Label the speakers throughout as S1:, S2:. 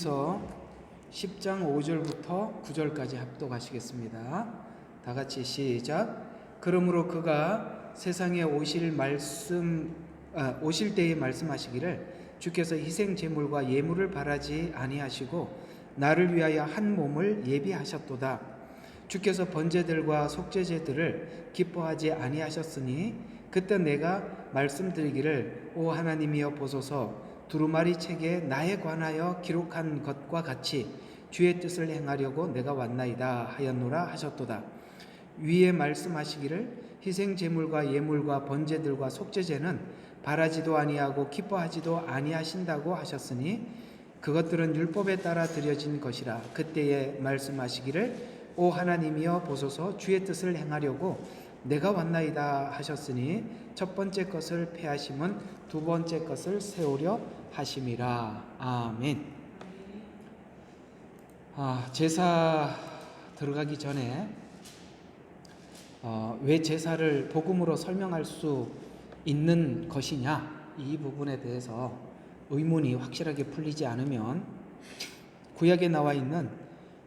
S1: 히브리서 10장 5절부터 9절까지 합독하시겠습니다. 다 같이 시작. 그러므로 그가 세상에 오실 때에 말씀하시기를 주께서 희생 제물과 예물을 바라지 아니하시고 나를 위하여 한 몸을 예비하셨도다. 주께서 번제들과 속죄제들을 기뻐하지 아니하셨으니 그때 내가 말씀드리기를 오 하나님이여 보소서 두루마리 책에 나에 관하여 기록한 것과 같이 주의 뜻을 행하려고 내가 왔나이다 하였노라 하셨도다. 위에 말씀하시기를 희생 제물과 예물과 번제들과 속죄제는 바라지도 아니하고 기뻐하지도 아니하신다고 하셨으니 그것들은 율법에 따라 드려진 것이라. 그때에 말씀하시기를 오 하나님이여 보소서 주의 뜻을 행하려고 내가 왔나이다 하셨으니 첫 번째 것을 폐하심은 두 번째 것을 세우려 하심이라. 아멘. 제사 들어가기 전에 왜 제사를 복음으로 설명할 수 있는 것이냐, 이 부분에 대해서 의문이 확실하게 풀리지 않으면 구약에 나와 있는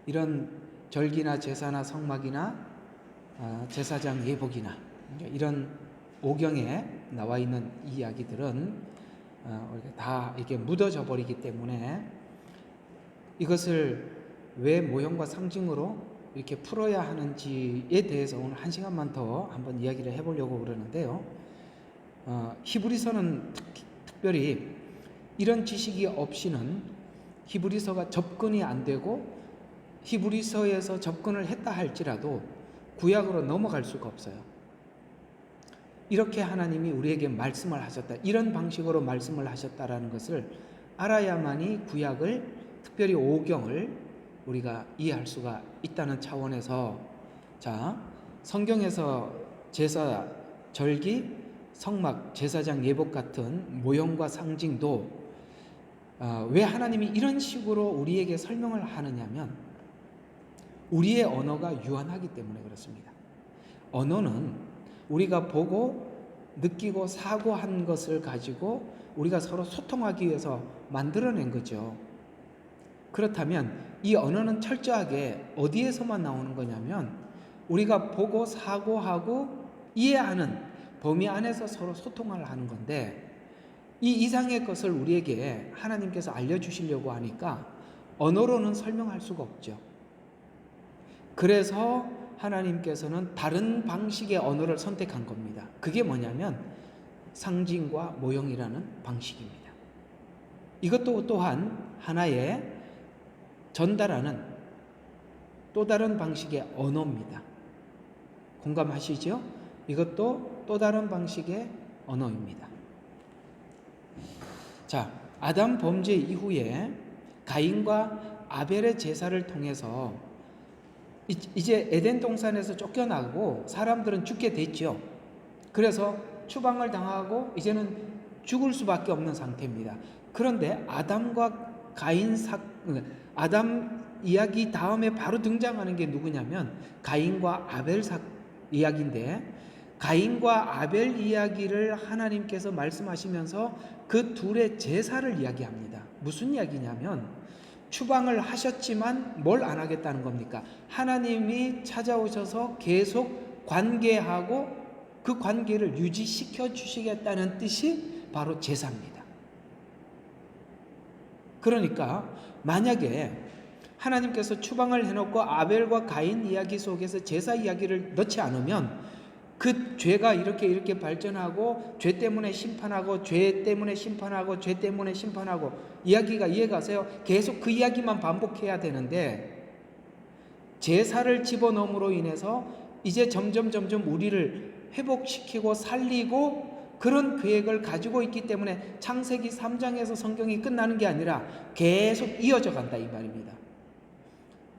S1: 이런 절기나 제사나 성막이나 제사장 예복이나 이런 오경에 나와 있는 이야기들은 다 이렇게 묻어져 버리기 때문에 이것을 왜 모형과 상징으로 이렇게 풀어야 하는지에 대해서 오늘 한 시간만 더 한번 이야기를 해보려고 그러는데요. 히브리서는 특별히 이런 지식이 없이는 히브리서가 접근이 안 되고 히브리서에서 접근을 했다 할지라도 구약으로 넘어갈 수가 없어요. 이렇게 하나님이 우리에게 말씀을 하셨다, 이런 방식으로 말씀을 하셨다라는 것을 알아야만이 구약을, 특별히 오경을 우리가 이해할 수가 있다는 차원에서, 성경에서 제사, 절기, 성막, 제사장 예복 같은 모형과 상징도 왜 하나님이 이런 식으로 우리에게 설명을 하느냐면 우리의 언어가 유한하기 때문에 그렇습니다. 언어는 우리가 보고 느끼고 사고한 것을 가지고 우리가 서로 소통하기 위해서 만들어낸 거죠. 그렇다면 이 언어는 철저하게 어디에서만 나오는 거냐면 우리가 보고 사고하고 이해하는 범위 안에서 서로 소통을 하는 건데, 이 이상의 것을 우리에게 하나님께서 알려주시려고 하니까 언어로는 설명할 수가 없죠. 그래서 하나님께서는 다른 방식의 언어를 선택한 겁니다. 그게 뭐냐면 상징과 모형이라는 방식입니다. 이것도 또한 하나의 전달하는 또 다른 방식의 언어입니다. 공감하시죠? 이것도 또 다른 방식의 언어입니다. 아담 범죄 이후에 가인과 아벨의 제사를 통해서 이제 에덴 동산에서 쫓겨나고 사람들은 죽게 됐죠. 그래서 추방을 당하고 이제는 죽을 수밖에 없는 상태입니다. 그런데 아담과 아담 이야기 다음에 바로 등장하는 게 누구냐면 가인과 아벨 이야기인데, 가인과 아벨 이야기를 하나님께서 말씀하시면서 그 둘의 제사를 이야기합니다. 무슨 이야기냐면 추방을 하셨지만 뭘 안 하겠다는 겁니까? 하나님이 찾아오셔서 계속 관계하고 그 관계를 유지시켜 주시겠다는 뜻이 바로 제사입니다. 그러니까 만약에 하나님께서 추방을 해놓고 아벨과 가인 이야기 속에서 제사 이야기를 넣지 않으면 그 죄가 이렇게 발전하고 죄 때문에 심판하고 죄 때문에 심판하고 죄 때문에 심판하고, 이야기가 이해가세요? 계속 그 이야기만 반복해야 되는데 제사를 집어넣음으로 인해서 이제 점점 우리를 회복시키고 살리고 그런 계획을 가지고 있기 때문에 창세기 3장에서 성경이 끝나는 게 아니라 계속 이어져 간다 이 말입니다.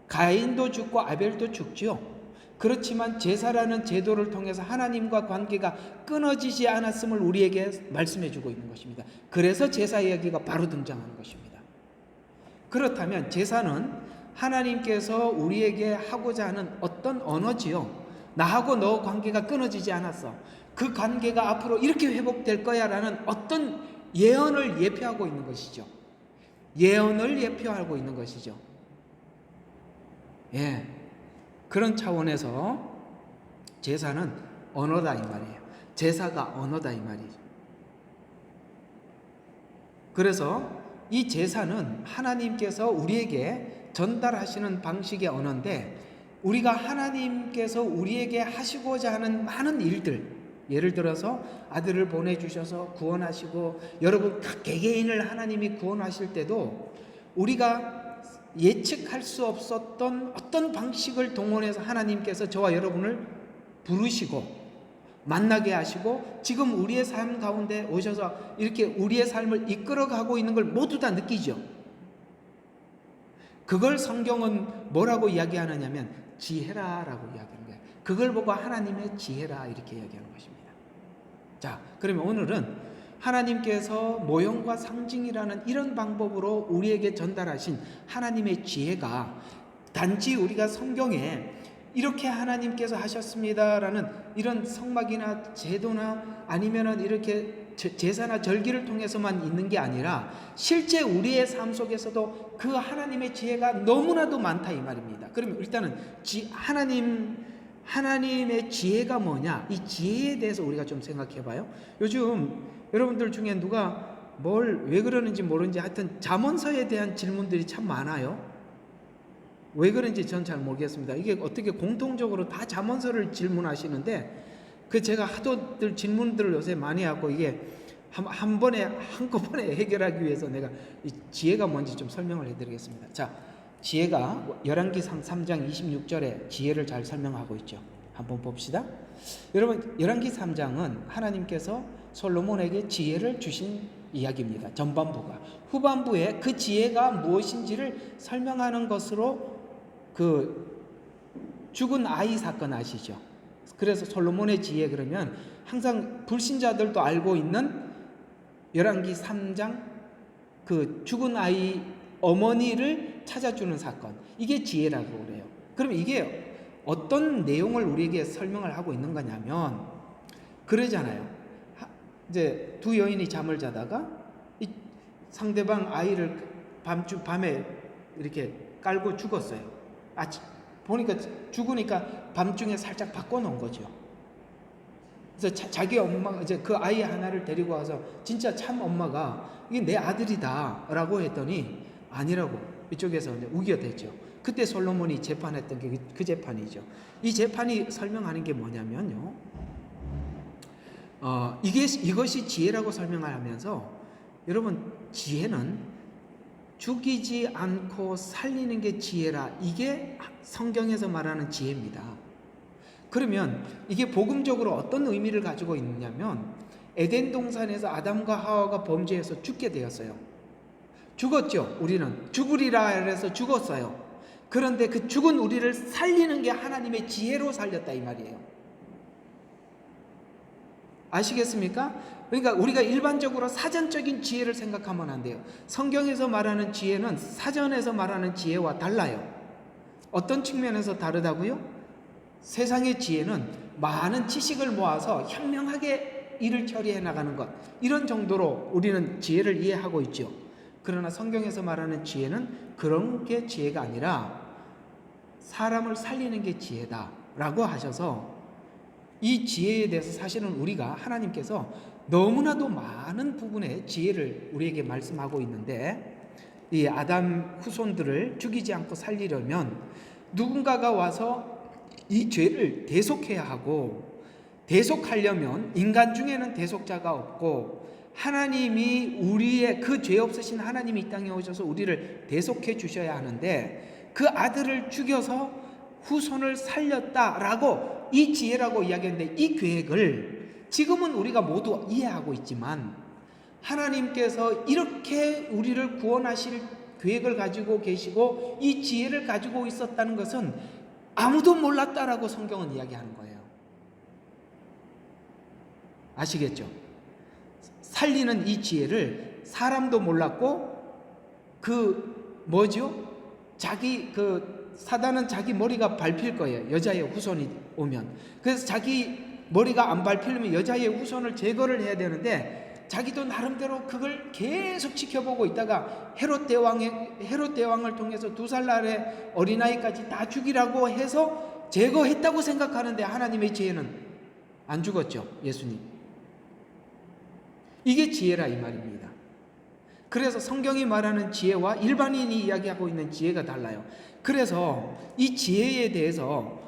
S1: 가인도 죽고 아벨도 죽죠. 그렇지만 제사라는 제도를 통해서 하나님과 관계가 끊어지지 않았음을 우리에게 말씀해 주고 있는 것입니다. 그래서 제사 이야기가 바로 등장하는 것입니다. 그렇다면 제사는 하나님께서 우리에게 하고자 하는 어떤 언어지요. 나하고 너 관계가 끊어지지 않았어. 그 관계가 앞으로 이렇게 회복될 거야 라는 어떤 예언을 예표하고 있는 것이죠. 예언을 예표하고 있는 것이죠. 예, 그런 차원에서 제사는 언어다 이 말이에요. 제사가 언어다 이 말이죠. 그래서 이 제사는 하나님께서 우리에게 전달하시는 방식의 언어인데, 우리가 하나님께서 우리에게 하시고자 하는 많은 일들, 예를 들어서 아들을 보내주셔서 구원하시고, 여러분 각 개개인을 하나님이 구원하실 때도 우리가 예측할 수 없었던 어떤 방식을 동원해서 하나님께서 저와 여러분을 부르시고 만나게 하시고, 지금 우리의 삶 가운데 오셔서 이렇게 우리의 삶을 이끌어가고 있는 걸 모두 다 느끼죠. 그걸 성경은 뭐라고 이야기하느냐면 지혜라라고 이야기하는 거예요. 그걸 보고 하나님의 지혜라 이렇게 이야기하는 것입니다. 자, 그러면 오늘은 하나님께서 모형과 상징이라는 이런 방법으로 우리에게 전달하신 하나님의 지혜가 단지 우리가 성경에 이렇게 하나님께서 하셨습니다라는 이런 성막이나 제도나 아니면은 이렇게 제사나 절기를 통해서만 있는 게 아니라 실제 우리의 삶 속에서도 그 하나님의 지혜가 너무나도 많다 이 말입니다. 그러면 일단은 하나님의 지혜가 뭐냐, 이 지혜에 대해서 우리가 좀 생각해 봐요. 요즘 여러분들 중에 누가 왜 그러는지 모르는지 하여튼 잠언서에 대한 질문들이 참 많아요. 왜 그런지 전 잘 모르겠습니다. 이게 어떻게 공통적으로 다 잠언서를 질문하시는데, 제가 하도들 질문들을 요새 많이 하고 이게 한꺼번에 해결하기 위해서 내가 이 지혜가 뭔지 좀 설명을 해드리겠습니다. 자, 지혜가 열왕기상 3장 26절에 지혜를 잘 설명하고 있죠. 한번 봅시다. 여러분, 열왕기 3장은 하나님께서 솔로몬에게 지혜를 주신 이야기입니다. 전반부가. 후반부에 그 지혜가 무엇인지를 설명하는 것으로 죽은 아이 사건 아시죠? 그래서 솔로몬의 지혜 그러면 항상 불신자들도 알고 있는 열왕기 3장 죽은 아이 어머니를 찾아주는 사건, 이게 지혜라고 그래요. 그럼 이게 어떤 내용을 우리에게 설명을 하고 있는 거냐면, 그러잖아요. 이제 두 여인이 잠을 자다가 이 상대방 아이를 밤에 이렇게 깔고 죽었어요. 보니까 죽으니까 밤중에 살짝 바꿔놓은 거죠. 그래서 자기 엄마가 이제 그 아이 하나를 데리고 와서 진짜 참 엄마가 이게 내 아들이다라고 했더니 아니라고 이쪽에서 이제 우겨댔죠. 그때 솔로몬이 재판했던 게 그 재판이죠. 이 재판이 설명하는 게 뭐냐면요. 이것이 지혜라고 설명을 하면서, 여러분, 지혜는 죽이지 않고 살리는 게 지혜라, 이게 성경에서 말하는 지혜입니다. 그러면 이게 복음적으로 어떤 의미를 가지고 있느냐면, 에덴 동산에서 아담과 하와가 범죄해서 죽게 되었어요. 죽었죠. 우리는 죽으리라 해서 죽었어요. 그런데 그 죽은 우리를 살리는 게 하나님의 지혜로 살렸다 이 말이에요. 아시겠습니까? 그러니까 우리가 일반적으로 사전적인 지혜를 생각하면 안 돼요. 성경에서 말하는 지혜는 사전에서 말하는 지혜와 달라요. 어떤 측면에서 다르다고요? 세상의 지혜는 많은 지식을 모아서 현명하게 일을 처리해 나가는 것, 이런 정도로 우리는 지혜를 이해하고 있죠. 그러나 성경에서 말하는 지혜는 그런 게 지혜가 아니라 사람을 살리는 게 지혜다라고 하셔서, 이 지혜에 대해서 사실은 우리가 하나님께서 너무나도 많은 부분의 지혜를 우리에게 말씀하고 있는데, 이 아담 후손들을 죽이지 않고 살리려면 누군가가 와서 이 죄를 대속해야 하고, 대속하려면 인간 중에는 대속자가 없고 하나님이 우리의 그 죄 없으신 하나님이 이 땅에 오셔서 우리를 대속해 주셔야 하는데, 그 아들을 죽여서 후손을 살렸다라고 이 지혜라고 이야기했는데, 이 계획을 지금은 우리가 모두 이해하고 있지만 하나님께서 이렇게 우리를 구원하실 계획을 가지고 계시고 이 지혜를 가지고 있었다는 것은 아무도 몰랐다라고 성경은 이야기하는 거예요. 아시겠죠? 살리는 이 지혜를 사람도 몰랐고, 사단은 자기 머리가 밟힐 거예요. 여자의 후손이 오면. 그래서 자기 머리가 안 밟히려면 여자의 후손을 제거를 해야 되는데, 자기도 나름대로 그걸 계속 지켜보고 있다가 헤롯 대왕을 통해서 2살날의 어린아이까지 다 죽이라고 해서 제거했다고 생각하는데 하나님의 지혜는 안 죽었죠. 예수님. 이게 지혜라 이 말입니다. 그래서 성경이 말하는 지혜와 일반인이 이야기하고 있는 지혜가 달라요. 그래서 이 지혜에 대해서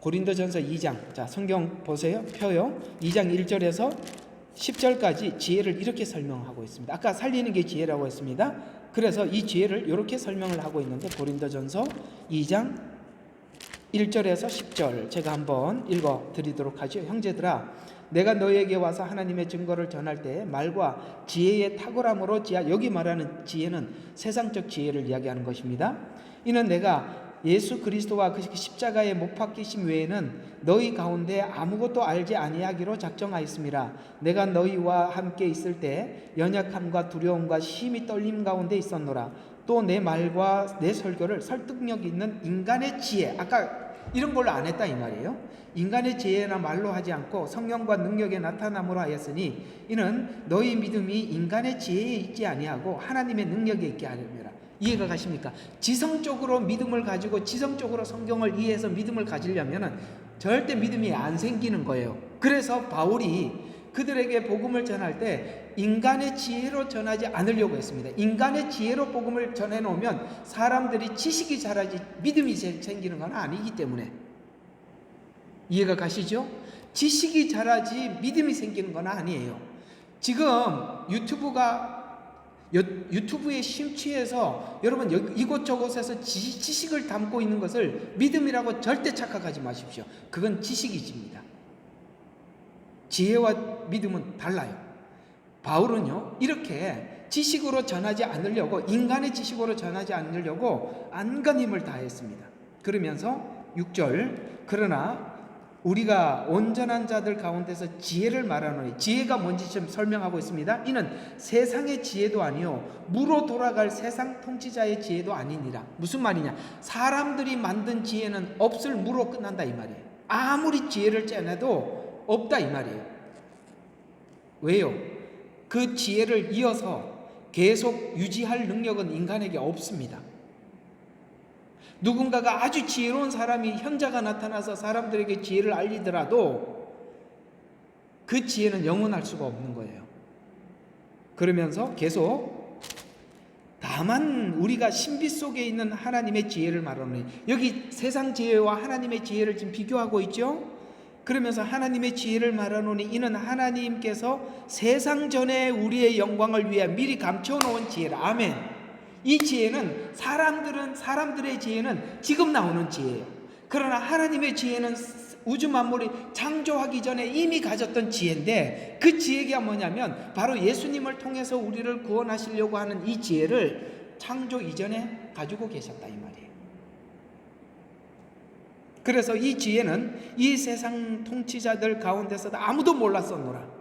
S1: 고린도전서 2장, 자 성경 보세요. 펴요. 2장 1절에서 10절까지 지혜를 이렇게 설명하고 있습니다. 아까 살리는 게 지혜라고 했습니다. 그래서 이 지혜를 이렇게 설명을 하고 있는데 고린도전서 2장 1절에서 10절 제가 한번 읽어 드리도록 하죠. 형제들아, 내가 너희에게 와서 하나님의 증거를 전할 때 말과 지혜의 탁월함으로 여기 말하는 지혜는 세상적 지혜를 이야기하는 것입니다. 이는 내가 예수 그리스도와 그 십자가에 못 박히심 외에는 너희 가운데 아무것도 알지 아니하기로 작정하였습니다. 내가 너희와 함께 있을 때 연약함과 두려움과 심히 떨림 가운데 있었노라. 또 내 말과 내 설교를 설득력 있는 인간의 지혜, 아까 이런 걸로 안 했다 이 말이에요. 인간의 지혜나 말로 하지 않고 성령과 능력에 나타남으로 하였으니 이는 너희 믿음이 인간의 지혜에 있지 아니하고 하나님의 능력에 있게 하렵니다. 이해가 가십니까? 지성적으로 믿음을 가지고 지성적으로 성경을 이해해서 믿음을 가지려면 절대 믿음이 안 생기는 거예요. 그래서 바울이 그들에게 복음을 전할 때 인간의 지혜로 전하지 않으려고 했습니다. 인간의 지혜로 복음을 전해놓으면 사람들이 지식이 자라지 믿음이 생기는 건 아니기 때문에. 이해가 가시죠? 지식이 자라지 믿음이 생기는 건 아니에요. 지금 유튜브에 심취해서 여러분 이곳저곳에서 지식을 담고 있는 것을 믿음이라고 절대 착각하지 마십시오. 그건 지식이집니다. 지혜와 믿음은 달라요. 바울은요 이렇게 지식으로 전하지 않으려고, 인간의 지식으로 전하지 않으려고 안간 힘을 다했습니다. 그러면서 6절, 그러나 우리가 온전한 자들 가운데서 지혜를 말하노니, 지혜가 뭔지 좀 설명하고 있습니다. 이는 세상의 지혜도 아니요 무로 돌아갈 세상 통치자의 지혜도 아니니라. 무슨 말이냐? 사람들이 만든 지혜는 없을 무로 끝난다 이 말이에요. 아무리 지혜를 짜내도 없다 이 말이에요. 왜요? 그 지혜를 이어서 계속 유지할 능력은 인간에게 없습니다. 누군가가 아주 지혜로운 사람이 현자가 나타나서 사람들에게 지혜를 알리더라도 그 지혜는 영원할 수가 없는 거예요. 그러면서 계속 다만 우리가 신비 속에 있는 하나님의 지혜를 말하노니, 여기 세상 지혜와 하나님의 지혜를 지금 비교하고 있죠. 그러면서 하나님의 지혜를 말하노니 이는 하나님께서 세상 전에 우리의 영광을 위해 미리 감춰놓은 지혜라. 아멘. 이 지혜는 사람들의 지혜는 지금 나오는 지혜예요. 그러나 하나님의 지혜는 우주 만물이 창조하기 전에 이미 가졌던 지혜인데, 그 지혜가 뭐냐면 바로 예수님을 통해서 우리를 구원하시려고 하는 이 지혜를 창조 이전에 가지고 계셨다 이 말이에요. 그래서 이 지혜는 이 세상 통치자들 가운데서도 아무도 몰랐었노라.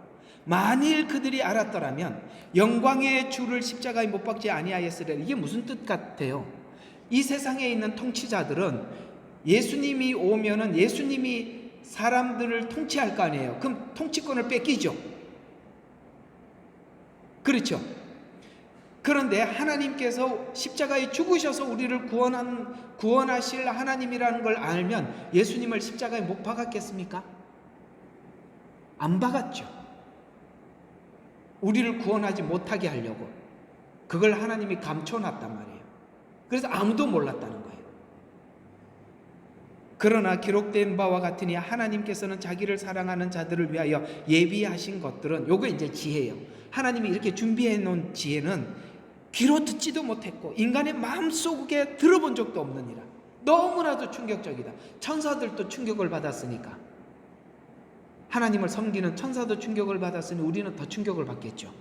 S1: 만일 그들이 알았더라면 영광의 주를 십자가에 못 박지 아니하였으리라. 이게 무슨 뜻 같아요? 이 세상에 있는 통치자들은 예수님이 오면은 예수님이 사람들을 통치할 거 아니에요. 그럼 통치권을 뺏기죠. 그렇죠. 그런데 하나님께서 십자가에 죽으셔서 우리를 구원하실 하나님이라는 걸 알면 예수님을 십자가에 못 박았겠습니까? 안 박았죠. 우리를 구원하지 못하게 하려고 그걸 하나님이 감춰놨단 말이에요. 그래서 아무도 몰랐다는 거예요. 그러나 기록된 바와 같으니 하나님께서는 자기를 사랑하는 자들을 위하여 예비하신 것들은, 요거 이제 지혜예요. 하나님이 이렇게 준비해 놓은 지혜는 귀로 듣지도 못했고 인간의 마음속에 들어본 적도 없느니라. 너무나도 충격적이다. 천사들도 충격을 받았으니까, 하나님을 섬기는 천사도 충격을 받았으니 우리는 더 충격을 받겠죠.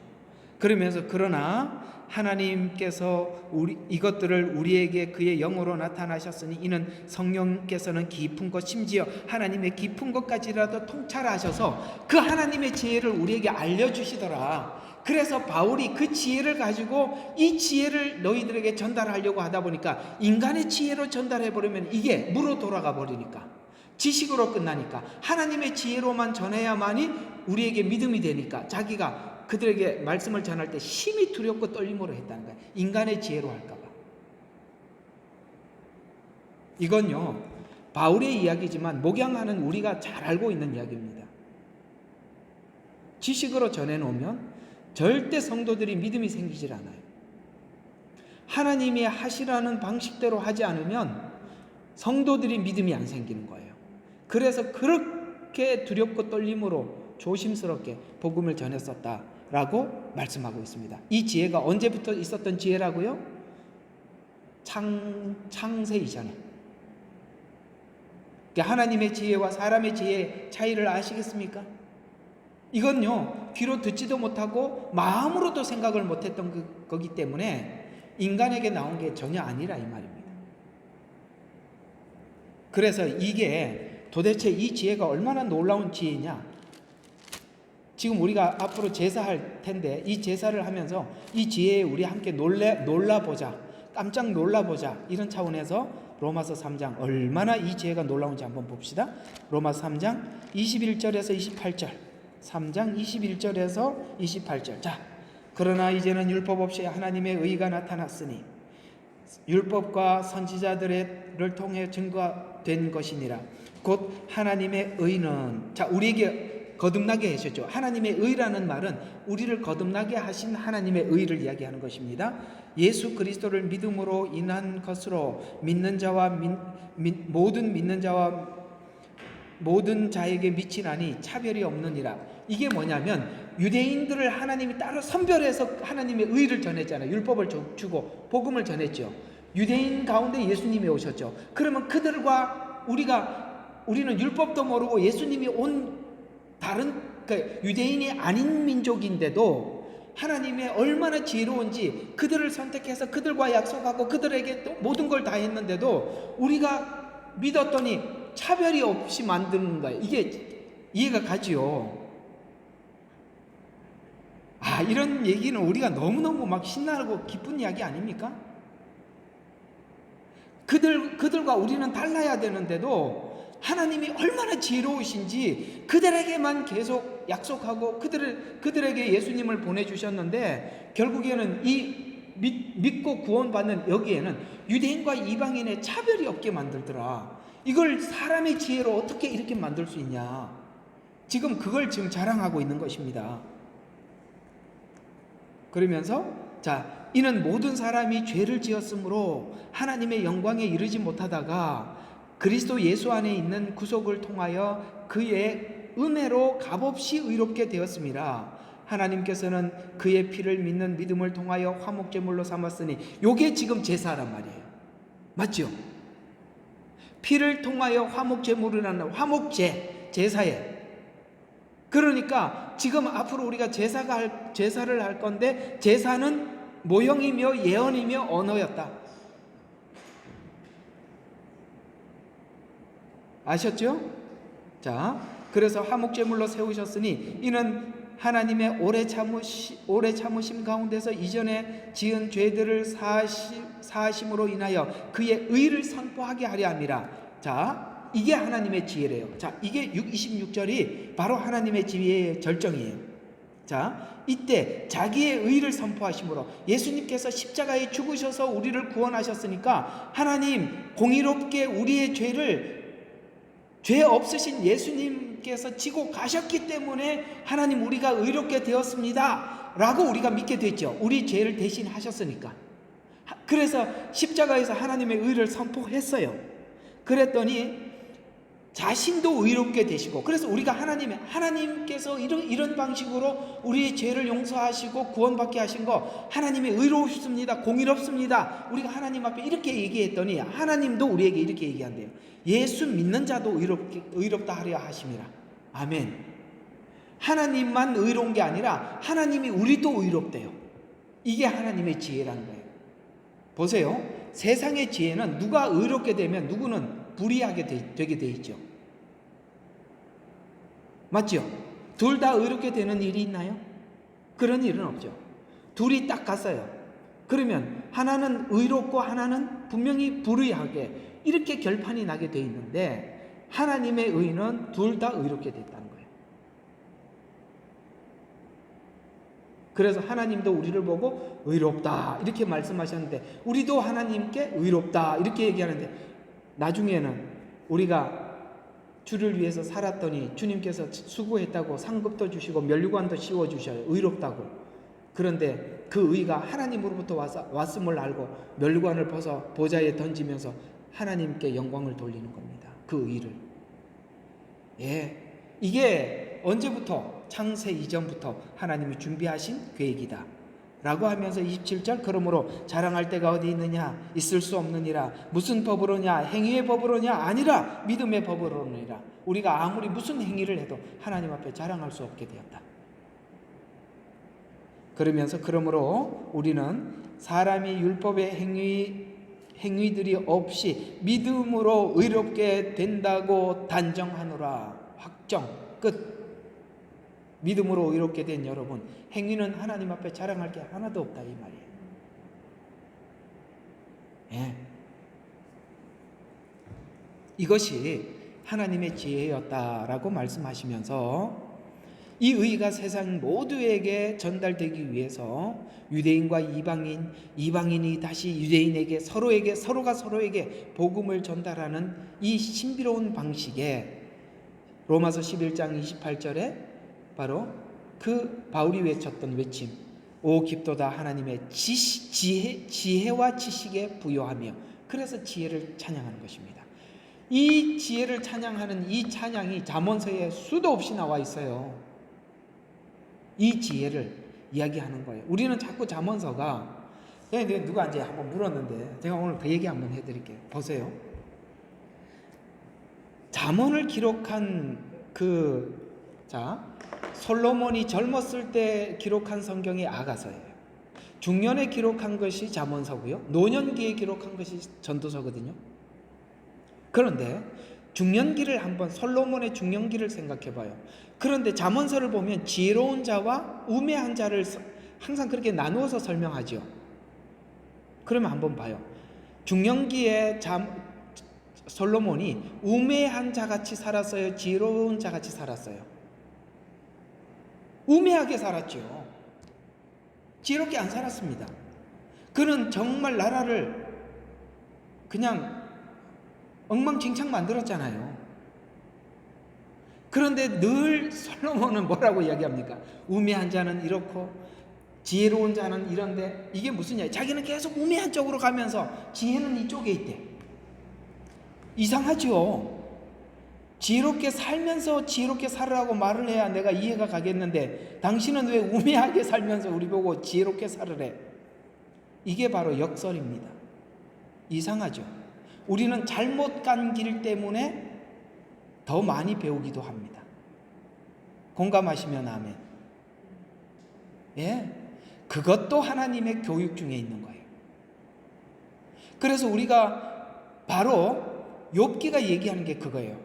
S1: 그러면서 그러나 하나님께서 이것들을 우리에게 그의 영으로 나타나셨으니 이는 성령께서는 깊은 것, 심지어 하나님의 깊은 것까지라도 통찰하셔서 그 하나님의 지혜를 우리에게 알려주시더라. 그래서 바울이 그 지혜를 가지고 이 지혜를 너희들에게 전달하려고 하다 보니까, 인간의 지혜로 전달해버리면 이게 무로 돌아가 버리니까, 지식으로 끝나니까, 하나님의 지혜로만 전해야만이 우리에게 믿음이 되니까 자기가 그들에게 말씀을 전할 때 심히 두렵고 떨림으로 했다는 거예요. 인간의 지혜로 할까 봐. 이건요, 바울의 이야기지만 목양하는 우리가 잘 알고 있는 이야기입니다. 지식으로 전해놓으면 절대 성도들이 믿음이 생기질 않아요. 하나님이 하시라는 방식대로 하지 않으면 성도들이 믿음이 안 생기는 거예요. 그래서 그렇게 두렵고 떨림으로 조심스럽게 복음을 전했었다라고 말씀하고 있습니다. 이 지혜가 언제부터 있었던 지혜라고요? 창세 이전에. 하나님의 지혜와 사람의 지혜의 차이를 아시겠습니까? 이건요, 귀로 듣지도 못하고 마음으로도 생각을 못했던 거기 때문에 인간에게 나온 게 전혀 아니라 이 말입니다. 그래서 이게 도대체 이 지혜가 얼마나 놀라운 지혜냐? 지금 우리가 앞으로 제사할 텐데 이 제사를 하면서 이 지혜에 우리 함께 놀라보자, 깜짝 놀라보자, 이런 차원에서 로마서 3장 얼마나 이 지혜가 놀라운지 한번 봅시다. 로마서 3장 21절에서 28절, 3장 21절에서 28절. 자, 그러나 이제는 율법 없이 하나님의 의가 나타났으니 율법과 선지자들을 통해 증거된 것이니라. 곧 하나님의 의는, 자, 우리에게 거듭나게 하셨죠. 하나님의 의라는 말은 우리를 거듭나게 하신 하나님의 의를 이야기하는 것입니다. 예수 그리스도를 믿음으로 인한 것으로 믿는 자와 모든 믿는 자와 모든 자에게 미치나니 차별이 없느니라. 이게 뭐냐면 유대인들을 하나님이 따로 선별해서 하나님의 의를 전했잖아요. 율법을 주고 복음을 전했죠. 유대인 가운데 예수님이 오셨죠. 그러면 그들과 우리는 율법도 모르고 예수님이 온 다른, 그러니까 유대인이 아닌 민족인데도 하나님의 얼마나 지혜로운지 그들을 선택해서 그들과 약속하고 그들에게 또 모든 걸 다 했는데도 우리가 믿었더니 차별이 없이 만드는 거예요. 이게 이해가 가지요. 이런 얘기는 우리가 너무너무 막 신나고 기쁜 이야기 아닙니까? 그들과 우리는 달라야 되는데도 하나님이 얼마나 지혜로우신지 그들에게만 계속 약속하고 그들에게 예수님을 보내주셨는데 결국에는 이 믿고 구원받는 여기에는 유대인과 이방인의 차별이 없게 만들더라. 이걸 사람의 지혜로 어떻게 이렇게 만들 수 있냐? 지금 그걸 지금 자랑하고 있는 것입니다. 그러면서 자, 이는 모든 사람이 죄를 지었으므로 하나님의 영광에 이르지 못하다가 그리스도 예수 안에 있는 구속을 통하여 그의 은혜로 값없이 의롭게 되었습니다. 하나님께서는 그의 피를 믿는 믿음을 통하여 화목제물로 삼았으니, 요게 지금 제사란 말이에요. 맞죠? 피를 통하여 화목제물이라는 화목제, 제사에. 그러니까 지금 앞으로 우리가 제사를 할 건데 제사는 모형이며 예언이며 언어였다. 아셨죠? 자, 그래서 화목제물로 세우셨으니 이는 하나님의 오래 참으심 가운데서 이전에 지은 죄들을 사하심으로 인하여 그의 의를 선포하게 하려 함이라. 자, 이게 하나님의 지혜래요. 자, 이게 26절이 바로 하나님의 지혜의 절정이에요. 자, 이때 자기의 의를 선포하심으로 예수님께서 십자가에 죽으셔서 우리를 구원하셨으니까 하나님 공의롭게 우리의 죄 없으신 예수님께서 지고 가셨기 때문에 하나님 우리가 의롭게 되었습니다 라고 우리가 믿게 됐죠. 우리 죄를 대신 하셨으니까. 그래서 십자가에서 하나님의 의를 선포했어요. 그랬더니 자신도 의롭게 되시고, 그래서 우리가 하나님께서 이런 방식으로 우리의 죄를 용서하시고 구원받게 하신 거, 하나님이 의로우십니다, 공의롭습니다, 우리가 하나님 앞에 이렇게 얘기했더니 하나님도 우리에게 이렇게 얘기한대요. 예수 믿는 자도 의롭다 하려 하심이라. 아멘. 하나님만 의로운 게 아니라 하나님이 우리도 의롭대요. 이게 하나님의 지혜라는 거예요. 보세요. 세상의 지혜는 누가 의롭게 되면 누구는 불의하게 되게 돼 있죠. 맞죠? 둘 다 의롭게 되는 일이 있나요? 그런 일은 없죠. 둘이 딱 갔어요. 그러면 하나는 의롭고 하나는 분명히 불의하게 이렇게 결판이 나게 돼 있는데 하나님의 의는 둘 다 의롭게 됐다는 거예요. 그래서 하나님도 우리를 보고 의롭다 이렇게 말씀하셨는데, 우리도 하나님께 의롭다 이렇게 얘기하는데, 나중에는 우리가 주를 위해서 살았더니 주님께서 수고했다고 상급도 주시고 면류관도 씌워주셔요. 의롭다고. 그런데 그 의가 하나님으로부터 왔음을 알고 면류관을 벗어 보좌에 던지면서 하나님께 영광을 돌리는 겁니다. 그 의를. 예, 이게 언제부터? 창세 이전부터 하나님이 준비하신 계획이다 라고 하면서 27절, 그러므로 자랑할 데가 어디 있느냐? 있을 수 없느니라. 무슨 법으로냐? 행위의 법으로냐? 아니라 믿음의 법으로니라. 우리가 아무리 무슨 행위를 해도 하나님 앞에 자랑할 수 없게 되었다. 그러면서 그러므로 우리는 사람이 율법의 행위들이 없이 믿음으로 의롭게 된다고 단정하노라. 확정, 끝. 믿음으로 의롭게 된 여러분, 행위는 하나님 앞에 자랑할 게 하나도 없다 이 말이에요. 예. 이것이 하나님의 지혜였다라고 말씀하시면서 이 의가 세상 모두에게 전달되기 위해서 유대인과 이방인이 다시 유대인에게 서로가 서로에게 복음을 전달하는 이 신비로운 방식에 로마서 11장 28절에 바로 그 바울이 외쳤던 외침, 오 깊도다 하나님의 지혜와 지식에 부요하며, 그래서 지혜를 찬양하는 것입니다. 이 지혜를 찬양하는 이 찬양이 잠언서에 수도 없이 나와 있어요. 이 지혜를 이야기하는 거예요. 우리는 자꾸 잠언서가, 누가 이제 한번 물었는데 제가 오늘 그 얘기 한번 해드릴게요. 보세요. 잠언을 기록한 솔로몬이 젊었을 때 기록한 성경이 아가서예요. 중년에 기록한 것이 잠언서고요. 노년기에 기록한 것이 전도서거든요. 그런데 중년기를 한번, 솔로몬의 중년기를 생각해 봐요. 그런데 잠언서를 보면 지혜로운 자와 우매한 자를 항상 그렇게 나누어서 설명하죠. 그러면 한번 봐요. 중년기에 솔로몬이 우매한 자같이 살았어요? 지혜로운 자같이 살았어요? 우매하게 살았죠. 지혜롭게 안 살았습니다. 그는 정말 나라를 그냥 엉망진창 만들었잖아요. 그런데 늘 솔로몬은 뭐라고 이야기합니까? 우매한 자는 이렇고 지혜로운 자는 이런데, 이게 무슨 이야기? 자기는 계속 우매한 쪽으로 가면서 지혜는 이쪽에 있대. 이상하죠. 지혜롭게 살면서 지혜롭게 살으라고 말을 해야 내가 이해가 가겠는데, 당신은 왜 우매하게 살면서 우리 보고 지혜롭게 살으래? 이게 바로 역설입니다. 이상하죠. 우리는 잘못 간 길 때문에 더 많이 배우기도 합니다. 공감하시면 아멘. 예, 그것도 하나님의 교육 중에 있는 거예요. 그래서 우리가 바로 욥기가 얘기하는 게 그거예요.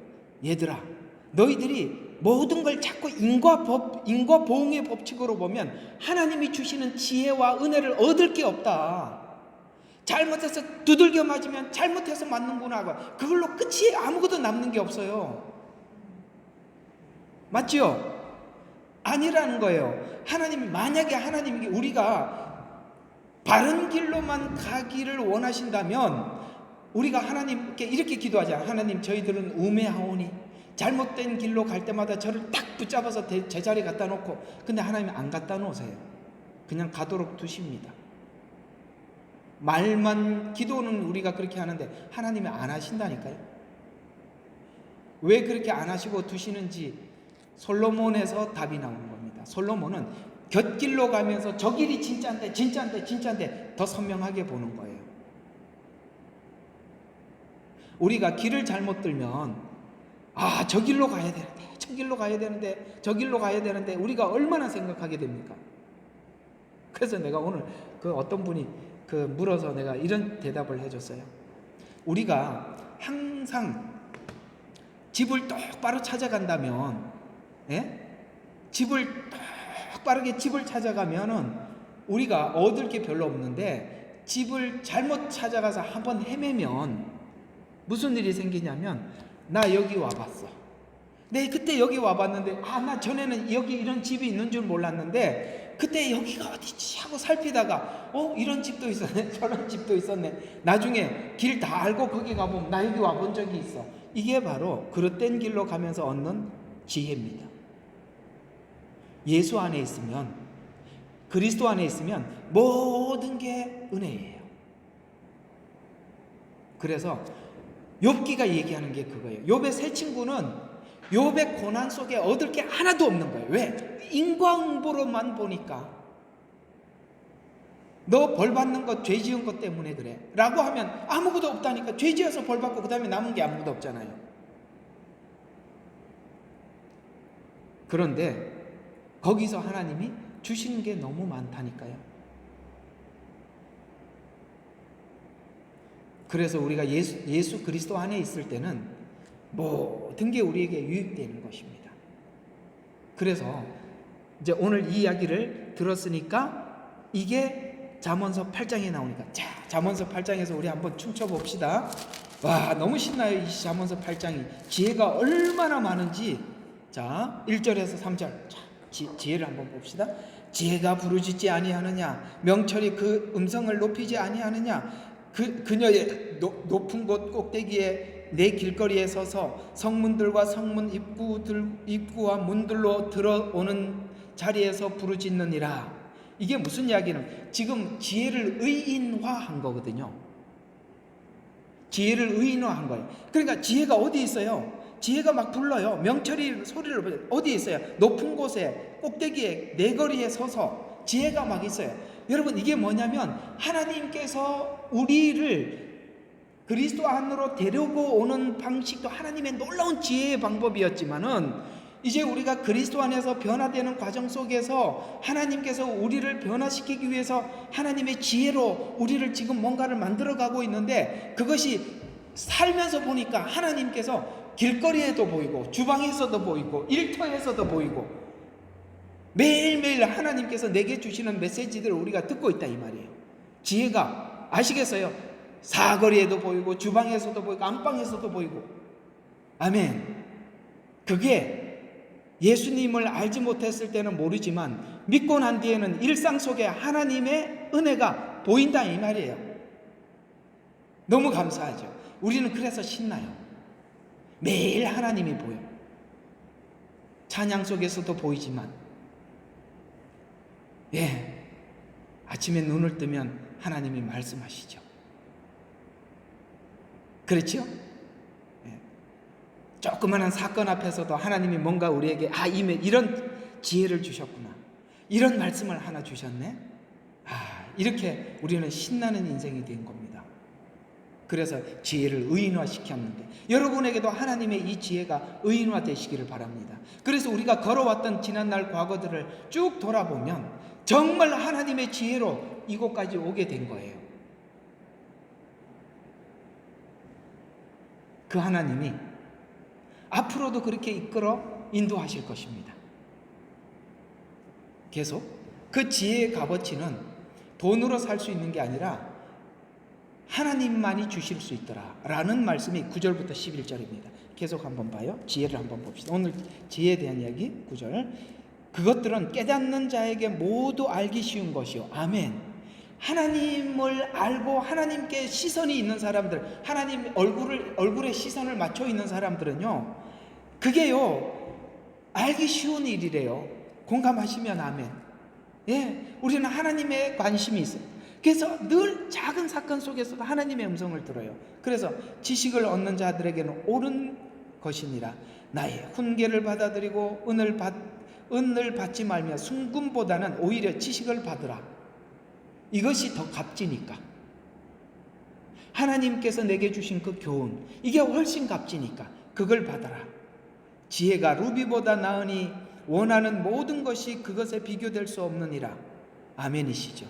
S1: 얘들아, 너희들이 모든 걸 자꾸 인과 보응의 법칙으로 보면 하나님이 주시는 지혜와 은혜를 얻을 게 없다. 잘못해서 두들겨 맞으면 잘못해서 맞는구나, 그걸로 끝이 아무것도 남는 게 없어요. 맞죠? 아니라는 거예요. 만약에 하나님이 우리가 바른 길로만 가기를 원하신다면 우리가 하나님께 이렇게 기도하자. 하나님, 저희들은 우매하오니 잘못된 길로 갈 때마다 저를 딱 붙잡아서 제자리에 갖다 놓고, 근데 하나님이 안 갖다 놓으세요. 그냥 가도록 두십니다. 말만, 기도는 우리가 그렇게 하는데 하나님이 안 하신다니까요. 왜 그렇게 안 하시고 두시는지 솔로몬에서 답이 나오는 겁니다. 솔로몬은 곁길로 가면서 저 길이 진짜인데 더 선명하게 보는 거예요. 우리가 길을 잘못 들면 저 길로 가야 되는데 저 길로 가야 되는데 우리가 얼마나 생각하게 됩니까? 그래서 내가 오늘 어떤 분이 물어서 내가 이런 대답을 해줬어요. 우리가 항상 집을 똑바로 찾아간다면, 똑바르게 집을 찾아가면은 우리가 얻을 게 별로 없는데, 집을 잘못 찾아가서 한번 헤매면 무슨 일이 생기냐면, 나 여기 와봤어. 네, 그때 여기 와봤는데 나 전에는 여기 이런 집이 있는 줄 몰랐는데 그때 여기가 어디지 하고 살피다가 이런 집도 있었네 저런 집도 있었네. 나중에 길 다 알고 거기 가보면 나 여기 와본 적이 있어. 이게 바로 그릇된 길로 가면서 얻는 지혜입니다. 예수 안에 있으면, 그리스도 안에 있으면 모든 게 은혜예요. 그래서 욥기가 얘기하는 게 그거예요. 욥의 세 친구는 욥의 고난 속에 얻을 게 하나도 없는 거예요. 왜? 인과응보로만 보니까 너 벌 받는 것 죄 지은 것 때문에 그래 라고 하면 아무것도 없다니까. 죄 지어서 벌 받고 그 다음에 남은 게 아무것도 없잖아요. 그런데 거기서 하나님이 주시는 게 너무 많다니까요. 그래서 우리가 예수 그리스도 안에 있을 때는 모든 게 우리에게 유익되는 것입니다. 그래서 이제 오늘 이 이야기를 들었으니까 이게 잠언서 8장에 나오니까, 자, 잠언서 8장에서 우리 한번 춤춰봅시다. 와, 너무 신나요. 이 잠언서 8장이 지혜가 얼마나 많은지. 자, 1절에서 3절. 자, 지혜를 한번 봅시다. 지혜가 부르짖지 아니하느냐, 명철이 그 음성을 높이지 아니하느냐. 그녀의 높은 곳 꼭대기에 내 길거리에 서서 성문들과 성문 입구와 문들로 들어오는 자리에서 부르짖느니라. 이게 무슨 이야기는, 지금 지혜를 의인화한 거거든요. 지혜를 의인화한 거예요. 그러니까 지혜가 어디 있어요? 지혜가 막 불러요. 명철이 소리를 불러요. 어디 있어요? 높은 곳에 꼭대기에 내거리에 서서 지혜가 막 있어요. 여러분, 이게 뭐냐면 하나님께서 우리를 그리스도 안으로 데리고 오는 방식도 하나님의 놀라운 지혜의 방법이었지만은, 이제 우리가 그리스도 안에서 변화되는 과정 속에서 하나님께서 우리를 변화시키기 위해서 하나님의 지혜로 우리를 지금 뭔가를 만들어가고 있는데, 그것이 살면서 보니까 하나님께서 길거리에도 보이고 주방에서도 보이고 일터에서도 보이고 매일매일 하나님께서 내게 주시는 메시지들을 우리가 듣고 있다 이 말이에요. 지혜가, 아시겠어요? 사거리에도 보이고 주방에서도 보이고 안방에서도 보이고. 아멘. 그게 예수님을 알지 못했을 때는 모르지만 믿고 난 뒤에는 일상 속에 하나님의 은혜가 보인다 이 말이에요. 너무 감사하죠. 우리는 그래서 신나요. 매일 하나님이 보여. 찬양 속에서도 보이지만, 아침에 눈을 뜨면 하나님이 말씀하시죠. 그렇죠? 조그마한 사건 앞에서도 하나님이 뭔가 우리에게 이런 지혜를 주셨구나, 이런 말씀을 하나 주셨네. 이렇게 우리는 신나는 인생이 된 겁니다. 그래서 지혜를 의인화시켰는데, 여러분에게도 하나님의 이 지혜가 의인화 되시기를 바랍니다. 그래서 우리가 걸어왔던 지난날 과거들을 쭉 돌아보면 정말 하나님의 지혜로 이곳까지 오게 된 거예요. 그 하나님이 앞으로도 그렇게 이끌어 인도하실 것입니다. 계속 그 지혜의 값어치는 돈으로 살 수 있는 게 아니라 하나님만이 주실 수 있더라 라는 말씀이 9절부터 11절입니다. 계속 한번 봐요. 지혜를 한번 봅시다. 오늘 지혜에 대한 이야기 9절. 그것들은 깨닫는 자에게 모두 알기 쉬운 것이요. 아멘. 하나님을 알고 하나님께 시선이 있는 사람들, 하나님 얼굴에 시선을 맞춰 있는 사람들은요, 그게요 알기 쉬운 일이래요. 공감하시면 아멘. 우리는 하나님의 관심이 있어요. 그래서 늘 작은 사건 속에서도 하나님의 음성을 들어요. 그래서 지식을 얻는 자들에게는 옳은 것이니라. 나의 훈계를 받아들이고 은을 받지 말며 순금보다는 오히려 지식을 받으라. 이것이 더 값지니까. 하나님께서 내게 주신 그 교훈, 이게 훨씬 값지니까 그걸 받아라. 지혜가 루비보다 나으니 원하는 모든 것이 그것에 비교될 수 없느니라. 아멘이시죠.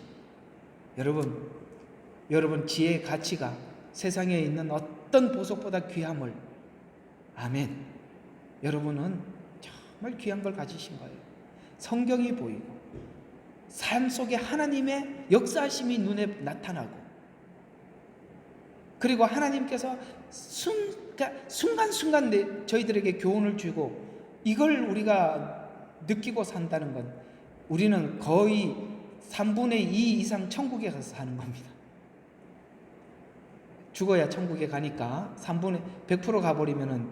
S1: 여러분 지혜의 가치가 세상에 있는 어떤 보석보다 귀함을, 아멘. 여러분은 정말 귀한 걸 가지신 거예요. 성경이 보이고 삶 속에 하나님의 역사하심이 눈에 나타나고, 그리고 하나님께서 순간순간 저희들에게 교훈을 주고, 이걸 우리가 느끼고 산다는 건 우리는 거의 3분의 2 이상 천국에 가서 사는 겁니다. 죽어야 천국에 가니까 100% 가버리면은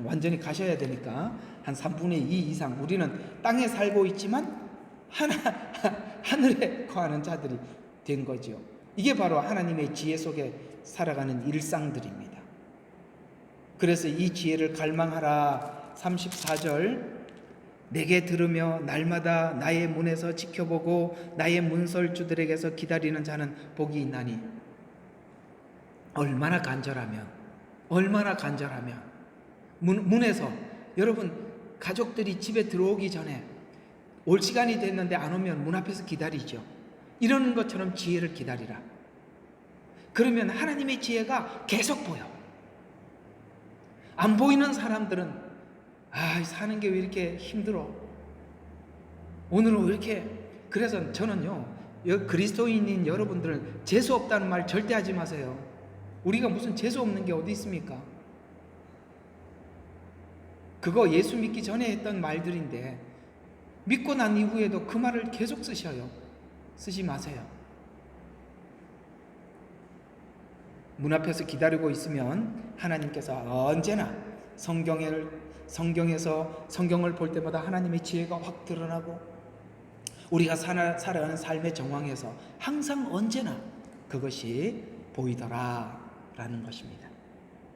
S1: 완전히 가셔야 되니까 한 3분의 2 이상 우리는 땅에 살고 있지만 하늘에 거하는 자들이 된 거죠. 이게 바로 하나님의 지혜 속에 살아가는 일상들입니다. 그래서 이 지혜를 갈망하라. 34절, 내게 들으며 날마다 나의 문에서 지켜보고 나의 문설주들에게서 기다리는 자는 복이 있나니. 얼마나 간절하면 문에서, 여러분 가족들이 집에 들어오기 전에 올 시간이 됐는데 안 오면 문 앞에서 기다리죠. 이러는 것처럼 지혜를 기다리라. 그러면 하나님의 지혜가 계속 보여. 안 보이는 사람들은 사는 게 왜 이렇게 힘들어? 오늘은 왜 이렇게. 그래서 저는요, 그리스도인인 여러분들은 재수 없다는 말 절대 하지 마세요. 우리가 무슨 재수 없는 게 어디 있습니까? 그거 예수 믿기 전에 했던 말들인데 믿고 난 이후에도 그 말을 계속 쓰셔요. 쓰지 마세요. 문 앞에서 기다리고 있으면 하나님께서 언제나 성경에서 성경을 볼 때마다 하나님의 지혜가 확 드러나고 우리가 살아가는 삶의 정황에서 항상 언제나 그것이 보이더라라는 것입니다.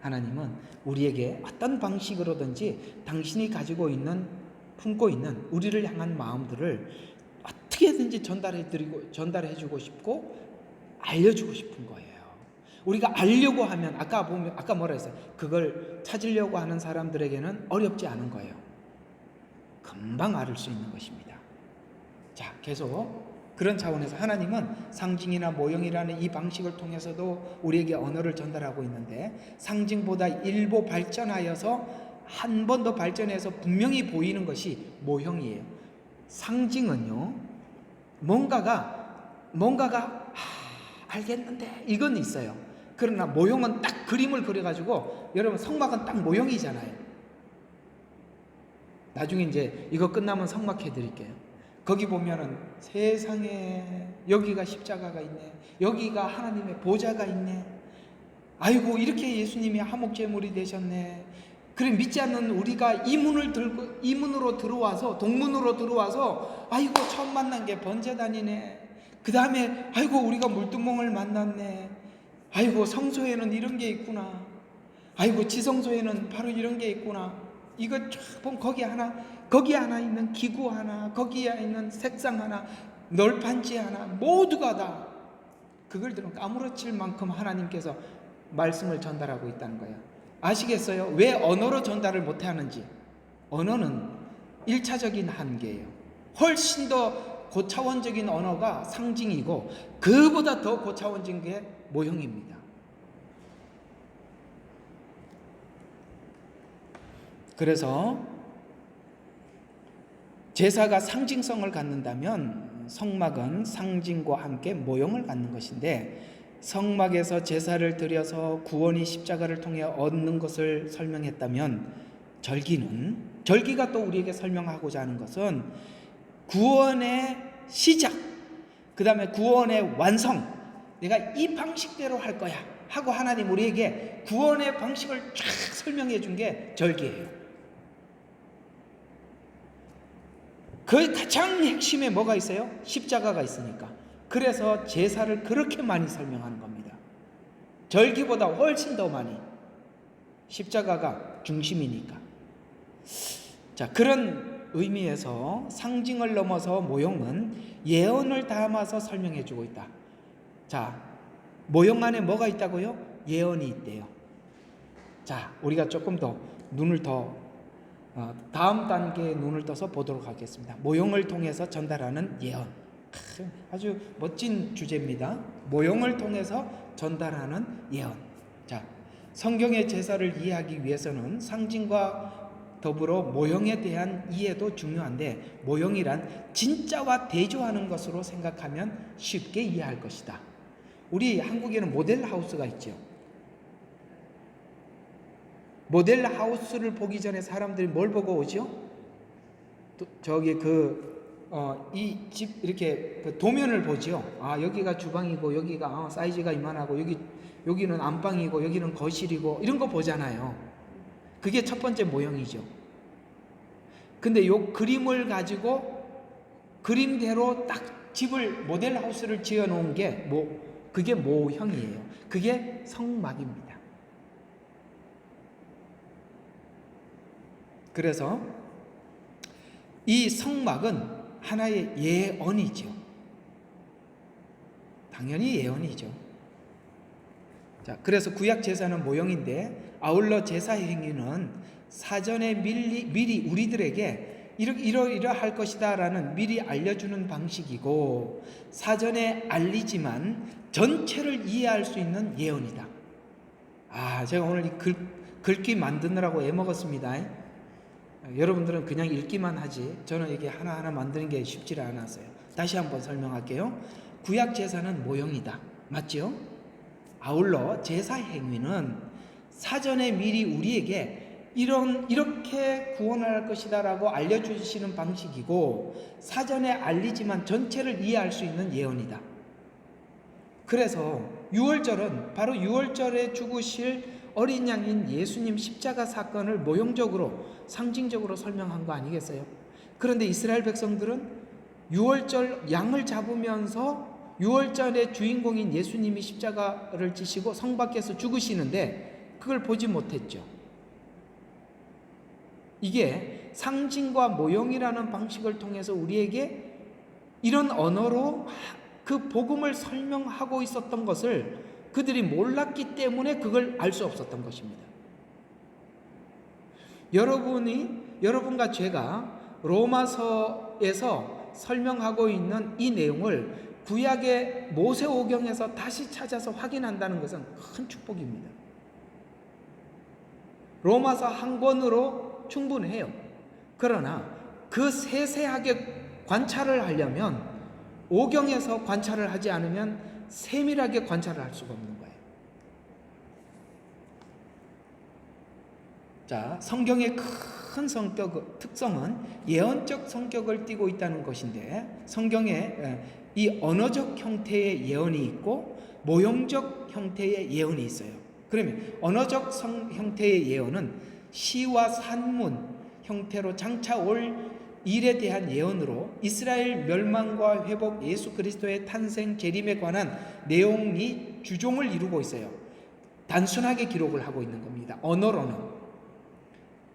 S1: 하나님은 우리에게 어떤 방식으로든지 당신이 가지고 있는, 품고 있는 우리를 향한 마음들을 어떻게든지 전달해주고 싶고 알려주고 싶은 거예요. 우리가 알려고 하면 아까 뭐라 했어요? 그걸 찾으려고 하는 사람들에게는 어렵지 않은 거예요. 금방 알을 수 있는 것입니다. 자, 계속 그런 차원에서 하나님은 상징이나 모형이라는 이 방식을 통해서도 우리에게 언어를 전달하고 있는데, 상징보다 일부 발전하여서 한 번 더 발전해서 분명히 보이는 것이 모형이에요. 상징은요, 뭔가가 알겠는데 이건 있어요. 그러나 모형은 딱 그림을 그려가지고, 여러분 성막은 딱 모형이잖아요. 나중에 이제 이거 끝나면 성막 해드릴게요. 거기 보면은 세상에 여기가 십자가가 있네, 여기가 하나님의 보좌가 있네, 아이고 이렇게 예수님이 화목제물이 되셨네. 그래 믿지 않는 우리가 이 문으로 들어와서, 동문으로 들어와서 아이고 처음 만난 게 번제단이네, 그 다음에 아이고 우리가 물두멍을 만났네, 아이고 성소에는 이런 게 있구나, 아이고 지성소에는 바로 이런 게 있구나. 이거 쫙 보면 거기 하나 있는 기구 하나, 거기에 있는 색상 하나, 널판지 하나, 모두가 다 그걸 들으면 까무러칠 만큼 하나님께서 말씀을 전달하고 있다는 거예요. 아시겠어요? 왜 언어로 전달을 못하는지. 언어는 1차적인 한계예요. 훨씬 더 고차원적인 언어가 상징이고, 그보다 더 고차원적인 게 모형입니다. 그래서 제사가 상징성을 갖는다면 성막은 상징과 함께 모형을 갖는 것인데, 성막에서 제사를 드려서 구원이 십자가를 통해 얻는 것을 설명했다면, 절기가 또 우리에게 설명하고자 하는 것은 구원의 시작, 그 다음에 구원의 완성, 내가 이 방식대로 할 거야 하고 하나님 우리에게 구원의 방식을 쫙 설명해 준 게 절기예요. 그 가장 핵심에 뭐가 있어요? 십자가가 있으니까. 그래서 제사를 그렇게 많이 설명하는 겁니다. 절기보다 훨씬 더 많이. 십자가가 중심이니까. 자, 그런 의미에서 상징을 넘어서 모형은 예언을 담아서 설명해 주고 있다. 자, 모형 안에 뭐가 있다고요? 예언이 있대요. 자, 우리가 조금 더 눈을 다음 단계에 눈을 떠서 보도록 하겠습니다. 모형을 통해서 전달하는 예언. 아주 멋진 주제입니다. 모형을 통해서 전달하는 예언. 자, 성경의 제사를 이해하기 위해서는 상징과 더불어 모형에 대한 이해도 중요한데, 모형이란 진짜와 대조하는 것으로 생각하면 쉽게 이해할 것이다. 우리 한국에는 모델 하우스가 있죠. 모델 하우스를 보기 전에 사람들이 뭘 보고 오죠? 저기 이 집 이렇게 그 도면을 보지요. 아, 여기가 주방이고 여기가 사이즈가 이만하고 여기는 안방이고 여기는 거실이고 이런 거 보잖아요. 그게 첫 번째 모형이죠. 근데 요 그림을 가지고 그림대로 딱 집을 모델 하우스를 지어 놓은 게 그게 모형이에요. 그게 성막입니다. 그래서 이 성막은 하나의 예언이죠. 당연히 예언이죠. 자, 그래서 구약 제사는 모형인데 아울러 제사 행위는 사전에 미리 우리들에게 이러할 것이다라는 미리 알려주는 방식이고 사전에 알리지만 전체를 이해할 수 있는 예언이다. 제가 오늘 이 글귀 만드느라고 애먹었습니다. 여러분들은 그냥 읽기만 하지 저는 이게 하나하나 만드는 게 쉽지 않았어요. 다시 한번 설명할게요. 구약 제사는 모형이다. 맞죠? 아울러 제사 행위는 사전에 미리 우리에게 이렇게 구원할 것이다 라고 알려주시는 방식이고 사전에 알리지만 전체를 이해할 수 있는 예언이다. 그래서 유월절은 바로 유월절에 죽으실 어린 양인 예수님 십자가 사건을 모형적으로 상징적으로 설명한 거 아니겠어요? 그런데 이스라엘 백성들은 유월절 양을 잡으면서 유월절의 주인공인 예수님이 십자가를 지시고 성 밖에서 죽으시는데 그걸 보지 못했죠. 이게 상징과 모형이라는 방식을 통해서 우리에게 이런 언어로 그 복음을 설명하고 있었던 것을 그들이 몰랐기 때문에 그걸 알 수 없었던 것입니다. 여러분과 제가 로마서에서 설명하고 있는 이 내용을 구약의 모세오경에서 다시 찾아서 확인한다는 것은 큰 축복입니다. 로마서 한 권으로 충분해요. 그러나 그 세세하게 관찰을 하려면 오경에서 관찰을 하지 않으면 세밀하게 관찰을 할 수가 없는 거예요. 자, 성경의 큰 특성은 예언적 성격을 띠고 있다는 것인데 성경에 이 언어적 형태의 예언이 있고 모형적 형태의 예언이 있어요. 그러면 언어적 형태의 예언은 시와 산문 형태로 장차 올 일에 대한 예언으로 이스라엘 멸망과 회복, 예수 그리스도의 탄생, 재림에 관한 내용이 주종을 이루고 있어요. 단순하게 기록을 하고 있는 겁니다. 언어로는.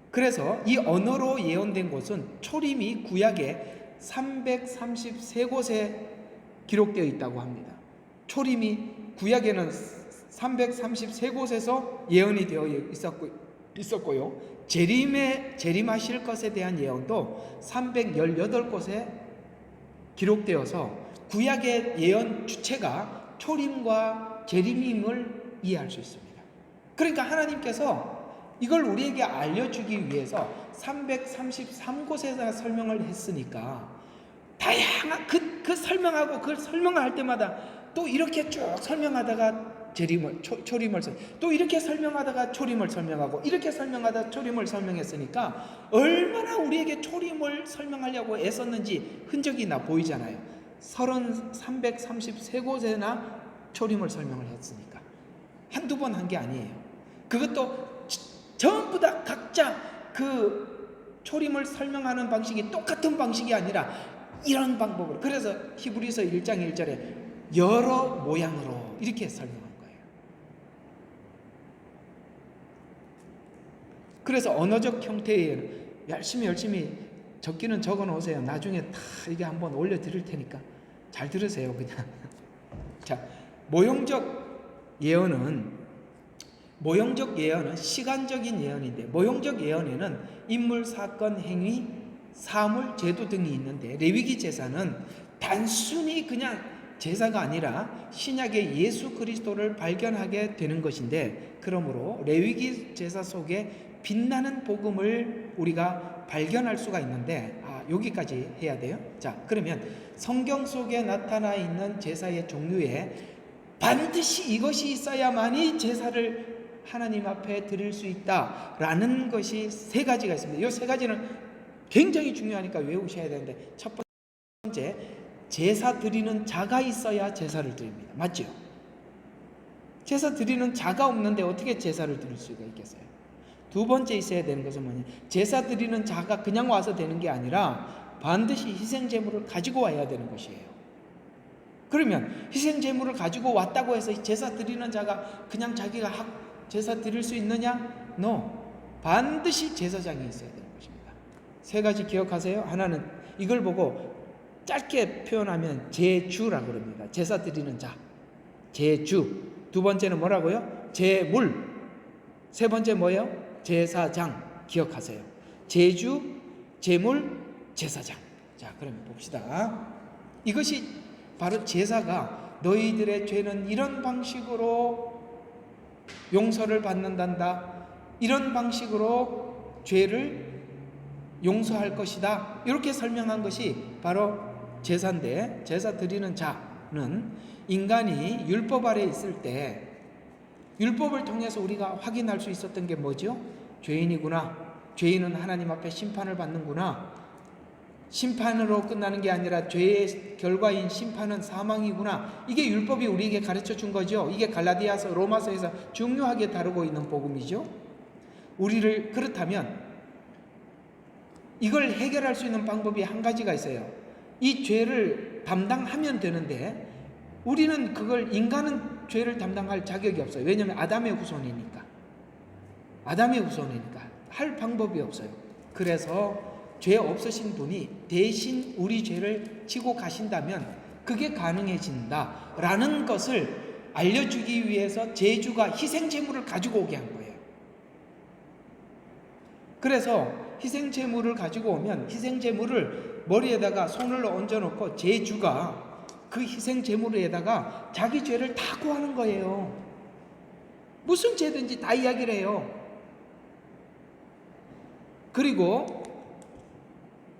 S1: 그래서 이 언어로 예언된 곳은 초림이 구약에 333곳에 기록되어 있다고 합니다. 초림이 구약에는 333곳에서 예언이 되어 있었고요. 재림하실 것에 대한 예언도 318곳에 기록되어서 구약의 예언 주체가 초림과 재림임을 이해할 수 있습니다. 그러니까 하나님께서 이걸 우리에게 알려주기 위해서 333곳에서 설명을 했으니까 다양한 그걸 설명할 때마다 또 이렇게 쭉 설명하다가 초림을 또 이렇게 설명하다가 초림을 설명하고 이렇게 설명하다가 초림을 설명했으니까 얼마나 우리에게 초림을 설명하려고 애썼는지 흔적이 나 보이잖아요. 333곳에나 초림을 설명을 했으니까 한두 번 한 게 아니에요. 그것도 전부 다 각자 그 초림을 설명하는 방식이 똑같은 방식이 아니라 이런 방법으로. 그래서 히브리서 1장 1절에 여러 모양으로 이렇게 설명한 거예요. 그래서 언어적 형태에 열심히 적기는 적어 놓으세요. 나중에 다 이게 한번 올려 드릴 테니까 잘 들으세요. 그냥. 자, 모형적 예언은 시간적인 예언인데 모형적 예언에는 인물, 사건, 행위, 사물, 제도 등이 있는데 레위기 제사는 단순히 그냥 제사가 아니라 신약의 예수 그리스도를 발견하게 되는 것인데 그러므로 레위기 제사 속에 빛나는 복음을 우리가 발견할 수가 있는데 여기까지 해야 돼요. 자, 그러면 성경 속에 나타나 있는 제사의 종류에 반드시 이것이 있어야만이 제사를 하나님 앞에 드릴 수 있다라는 것이 세 가지가 있습니다. 이 세 가지는 굉장히 중요하니까 외우셔야 되는데 첫 번째 번째, 제사 드리는 자가 있어야 제사를 드립니다. 맞죠? 제사 드리는 자가 없는데 어떻게 제사를 드릴 수가 있겠어요? 두 번째 있어야 되는 것은 뭐냐? 제사 드리는 자가 그냥 와서 되는 게 아니라 반드시 희생 제물을 가지고 와야 되는 것이에요. 그러면 희생 제물을 가지고 왔다고 해서 제사 드리는 자가 그냥 자기가 제사 드릴 수 있느냐? No. 반드시 제사장이 있어야 되는 것입니다. 세 가지 기억하세요. 하나는 이걸 보고 짧게 표현하면 제주라고 그럽니다. 제사 드리는 자, 제주. 두 번째는 뭐라고요? 제물. 세 번째 뭐예요? 제사장. 기억하세요. 제주, 제물, 제사장. 자, 그러면 봅시다. 이것이 바로 제사가 너희들의 죄는 이런 방식으로 용서를 받는단다. 이런 방식으로 죄를 용서할 것이다. 이렇게 설명한 것이 바로 제사인데, 제사 드리는 자는 인간이 율법 아래 있을 때 율법을 통해서 우리가 확인할 수 있었던 게 뭐죠? 죄인이구나. 죄인은 하나님 앞에 심판을 받는구나. 심판으로 끝나는 게 아니라 죄의 결과인 심판은 사망이구나. 이게 율법이 우리에게 가르쳐 준 거죠. 이게 갈라디아서, 로마서에서 중요하게 다루고 있는 복음이죠. 우리를 그렇다면 이걸 해결할 수 있는 방법이 한 가지가 있어요. 이 죄를 담당하면 되는데 우리는 그걸, 인간은 죄를 담당할 자격이 없어요. 왜냐하면 아담의 후손이니까. 아담의 후손이니까 할 방법이 없어요. 그래서 죄 없으신 분이 대신 우리 죄를 지고 가신다면 그게 가능해진다라는 것을 알려주기 위해서 제주가 희생 제물을 가지고 오게 한 거예요. 그래서 희생 제물을 가지고 오면 희생 제물을 머리에다가 손을 얹어놓고 제주가 그 희생 제물에다가 자기 죄를 다 구하는 거예요. 무슨 죄든지 다 이야기를 해요. 그리고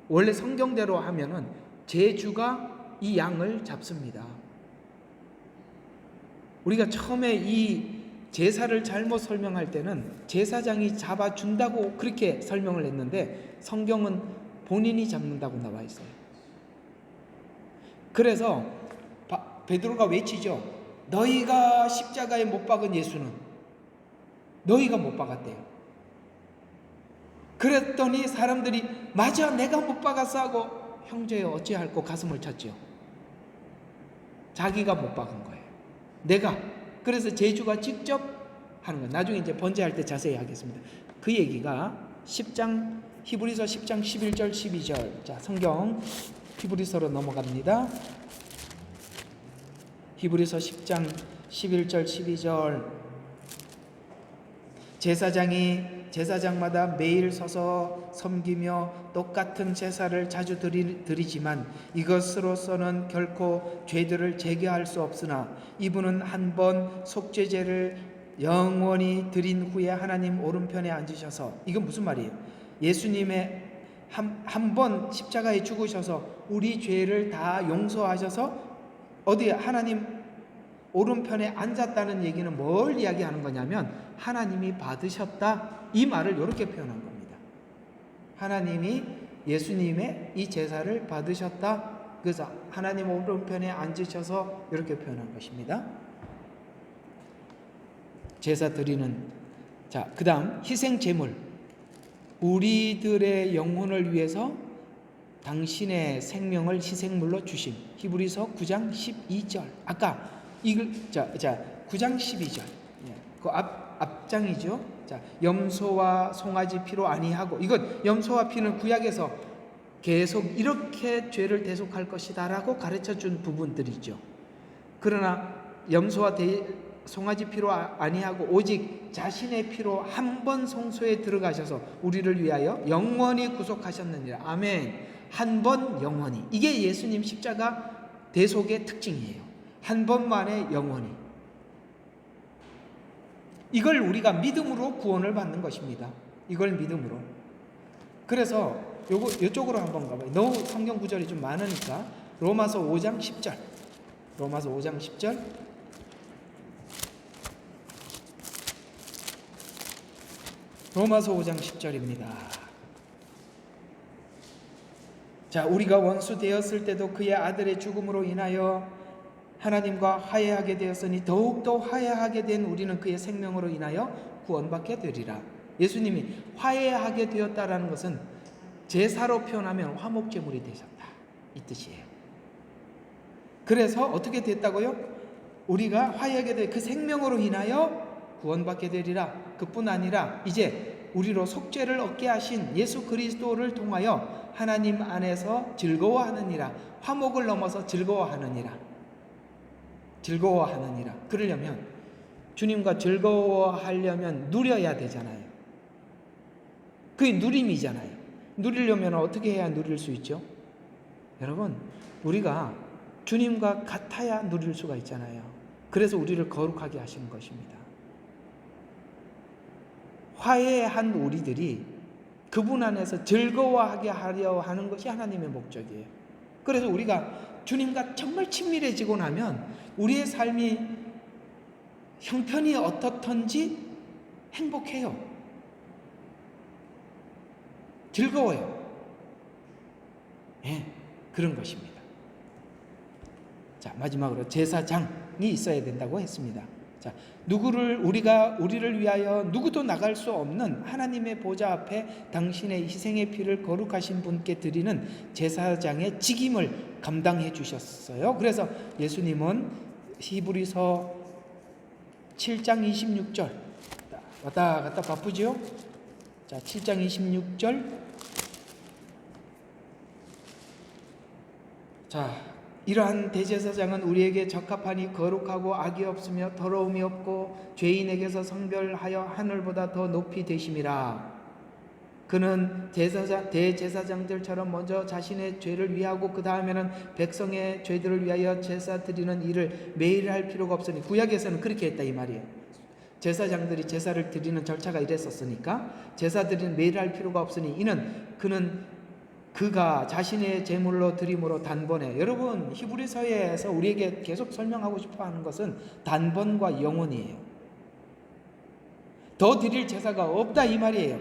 S1: 원래 성경대로 하면은 제주가 이 양을 잡습니다. 우리가 처음에 이 제사를 잘못 설명할 때는 제사장이 잡아준다고 그렇게 설명을 했는데 성경은 본인이 잡는다고 나와 있어요. 그래서 베드로가 외치죠. 너희가 십자가에 못 박은 예수는 너희가 못 박았대요. 그랬더니 사람들이 맞아, 내가 못 박았어 하고 형제여 어찌할꼬 가슴을 쳤죠. 자기가 못 박은 거예요. 내가. 그래서 제주가 직접 하는 거예요. 나중에 이제 번제할 때 자세히 하겠습니다. 그 얘기가 10장, 히브리서 10장 11절 12절. 자, 성경 히브리서로 넘어갑니다. 히브리서 10장 11절 12절. 제사장마다 매일 서서 섬기며 똑같은 제사를 자주 드리지만 이것으로서는 결코 죄들을 제거할 수 없으나 이분은 한 번 속죄제를 영원히 드린 후에 하나님 오른편에 앉으셔서, 이건 무슨 말이에요? 예수님의 한 번 십자가에 죽으셔서 우리 죄를 다 용서하셔서 어디에 하나님 오른편에 앉았다는 얘기는 뭘 이야기하는 거냐면 하나님이 받으셨다, 이 말을 이렇게 표현한 겁니다. 하나님이 예수님의 이 제사를 받으셨다, 그래서 하나님 오른편에 앉으셔서 이렇게 표현한 것입니다. 제사 드리는, 자, 그 다음 희생 제물. 우리들의 영혼을 위해서 당신의 생명을 희생물로 주심. 히브리서 9장 12절. 아까 이걸 9장 12절. 그 앞장이죠. 자, 염소와 송아지 피로 아니하고, 이것 염소와 피는 구약에서 계속 이렇게 죄를 대속할 것이다라고 가르쳐 준 부분들이죠. 그러나 염소와 송아지 피로 아니하고 오직 자신의 피로 한 번 성소에 들어가셔서 우리를 위하여 영원히 구속하셨느니라. 아멘. 한 번 영원히. 이게 예수님 십자가 대속의 특징이에요. 한 번만에 영원히. 이걸 우리가 믿음으로 구원을 받는 것입니다. 이걸 믿음으로. 그래서 이쪽으로 한번 가봐요. 너무 성경 구절이 좀 많으니까 로마서 5장 10절. 로마서 5장 10절. 로마서 5장 10절입니다. 자, 우리가 원수 되었을 때도 그의 아들의 죽음으로 인하여 하나님과 화해하게 되었으니 더욱더 화해하게 된 우리는 그의 생명으로 인하여 구원받게 되리라. 예수님이 화해하게 되었다라는 것은 제사로 표현하면 화목제물이 되셨다, 이 뜻이에요. 그래서 어떻게 됐다고요? 우리가 화해하게 될 그 생명으로 인하여 구원받게 되리라. 그뿐 아니라 이제 우리로 속죄를 얻게 하신 예수 그리스도를 통하여 하나님 안에서 즐거워하느니라. 화목을 넘어서 즐거워하느니라. 즐거워하느니라. 그러려면 주님과 즐거워하려면 누려야 되잖아요. 그게 누림이잖아요. 누리려면 어떻게 해야 누릴 수 있죠? 여러분, 우리가 주님과 같아야 누릴 수가 있잖아요. 그래서 우리를 거룩하게 하시는 것입니다. 화해한 우리들이 그분 안에서 즐거워하게 하려 하는 것이 하나님의 목적이에요. 그래서 우리가 주님과 정말 친밀해지고 나면 우리의 삶이 형편이 어떻든지 행복해요. 즐거워요. 예, 그런 것입니다. 자, 마지막으로 제사장이 있어야 된다고 했습니다. 자, 우리를 위하여 누구도 나갈 수 없는 하나님의 보좌 앞에 당신의 희생의 피를 거룩하신 분께 드리는 제사장의 직임을 감당해 주셨어요. 그래서 예수님은 히브리서 7장 26절 왔다 갔다 바쁘죠? 자, 7장 26절. 자, 이러한 대제사장은 우리에게 적합하니 거룩하고 악이 없으며 더러움이 없고 죄인에게서 성별하여 하늘보다 더 높이 되심이라. 그는 대제사장들처럼 먼저 자신의 죄를 위하고 그 다음에는 백성의 죄들을 위하여 제사 드리는 일을 매일 할 필요가 없으니, 구약에서는 그렇게 했다 이 말이에요. 제사장들이 제사를 드리는 절차가 이랬었으니까 제사 드리는 매일 할 필요가 없으니 그가 자신의 제물로 드림으로 단번에, 여러분 히브리서에서 우리에게 계속 설명하고 싶어하는 것은 단번과 영원이에요. 더 드릴 제사가 없다 이 말이에요.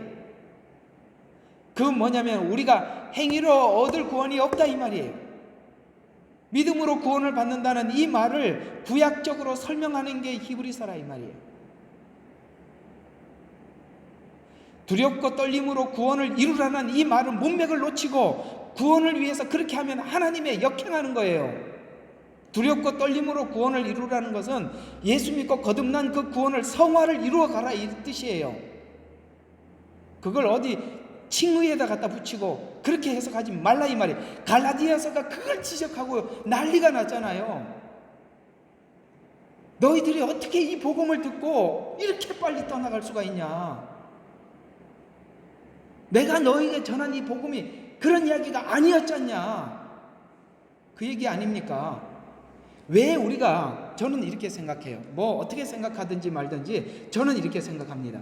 S1: 그 뭐냐면 우리가 행위로 얻을 구원이 없다 이 말이에요. 믿음으로 구원을 받는다는 이 말을 구약적으로 설명하는 게 히브리서라 이 말이에요. 두렵고 떨림으로 구원을 이루라는 이 말은 문맥을 놓치고 구원을 위해서 그렇게 하면 하나님의 역행하는 거예요. 두렵고 떨림으로 구원을 이루라는 것은 예수 믿고 거듭난 그 구원을 성화를 이루어 가라 이 뜻이에요. 그걸 어디 칭의에다 갖다 붙이고 그렇게 해석하지 말라 이 말이에요. 갈라디아서가 그걸 지적하고 난리가 났잖아요. 너희들이 어떻게 이 복음을 듣고 이렇게 빨리 떠나갈 수가 있냐. 내가 너에게 전한 이 복음이 그런 이야기가 아니었잖냐. 그 얘기 아닙니까? 왜 우리가, 저는 이렇게 생각해요. 뭐 어떻게 생각하든지 말든지 저는 이렇게 생각합니다.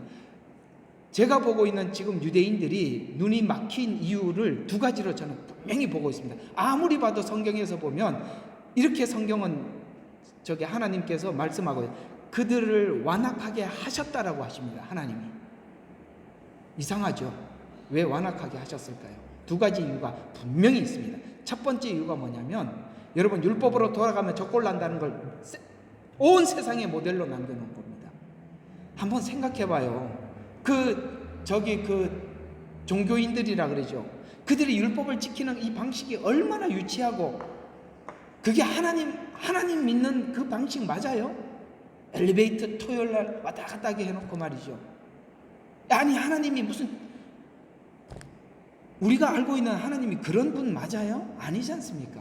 S1: 제가 보고 있는 지금 유대인들이 눈이 막힌 이유를 두 가지로 저는 분명히 보고 있습니다. 아무리 봐도 성경에서 보면 이렇게 성경은 하나님께서 말씀하고요. 그들을 완악하게 하셨다라고 하십니다. 하나님이. 이상하죠? 왜 완악하게 하셨을까요? 두 가지 이유가 분명히 있습니다. 첫 번째 이유가 뭐냐면, 여러분 율법으로 돌아가면 적골 난다는 걸 온 세상의 모델로 남겨놓은 겁니다. 한번 생각해봐요. 그 종교인들이라 그러죠. 그들이 율법을 지키는 이 방식이 얼마나 유치하고, 그게 하나님 믿는 그 방식 맞아요? 엘리베이터 토요일날 왔다 갔다 하게 해놓고 말이죠. 아니 하나님이 무슨, 우리가 알고 있는 하나님이 그런 분 맞아요? 아니지 않습니까?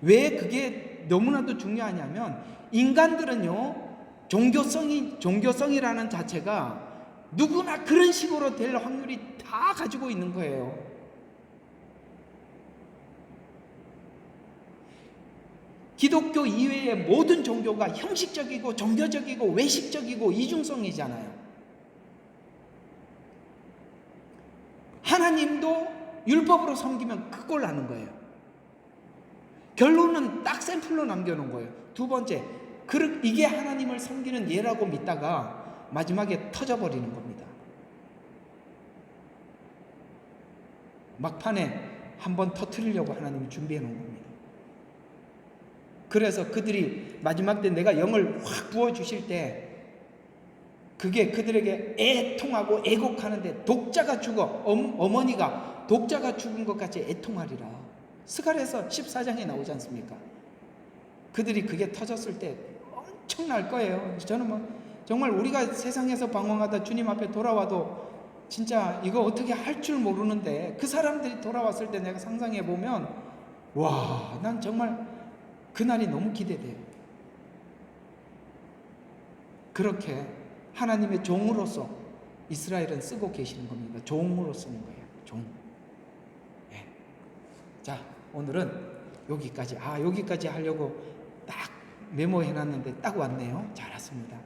S1: 왜 그게 너무나도 중요하냐면, 인간들은요 종교성이라는 자체가 누구나 그런 식으로 될 확률이 다 가지고 있는 거예요. 기독교 이외의 모든 종교가 형식적이고 종교적이고 외식적이고 이중성이잖아요. 하나님도 율법으로 섬기면 그걸 아는 거예요. 결론은 딱 샘플로 남겨놓은 거예요. 두 번째, 이게 하나님을 섬기는 예라고 믿다가 마지막에 터져버리는 겁니다. 막판에 한번 터뜨리려고 하나님이 준비해 놓은 겁니다. 그래서 그들이 마지막 때 내가 영을 확 부어주실 때 그게 그들에게 애통하고 애곡하는데 독자가 죽어 어머니가 독자가 죽은 것 같이 애통하리라. 스가랴서 14장에 나오지 않습니까? 그들이 그게 터졌을 때 엄청날 거예요. 저는 뭐 정말 우리가 세상에서 방황하다 주님 앞에 돌아와도 진짜 이거 어떻게 할 줄 모르는데 그 사람들이 돌아왔을 때 내가 상상해 보면 와, 난 정말 그날이 너무 기대돼요. 그렇게 하나님의 종으로서 이스라엘은 쓰고 계시는 겁니다. 종으로 쓰는 거예요. 종. 네. 자, 오늘은 여기까지 하려고 딱 메모해놨는데 딱 왔네요. 잘 왔습니다.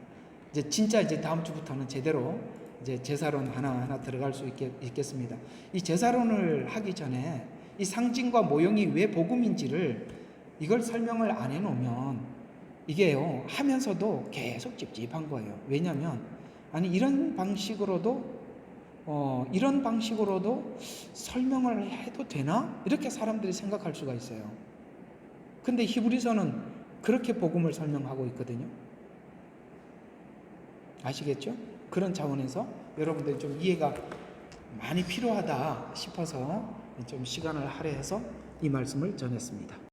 S1: 이제 다음 주부터는 제대로 이제 제사론 하나하나 들어갈 수 있겠습니다. 이 제사론을 하기 전에 이 상징과 모형이 왜 복음인지를 이걸 설명을 안 해놓으면 이게요 하면서도 계속 찝찝한 거예요. 왜냐하면 아니 이런 방식으로도 설명을 해도 되나? 이렇게 사람들이 생각할 수가 있어요. 근데 히브리서는 그렇게 복음을 설명하고 있거든요. 아시겠죠? 그런 차원에서 여러분들이 좀 이해가 많이 필요하다 싶어서 좀 시간을 할애해서 이 말씀을 전했습니다.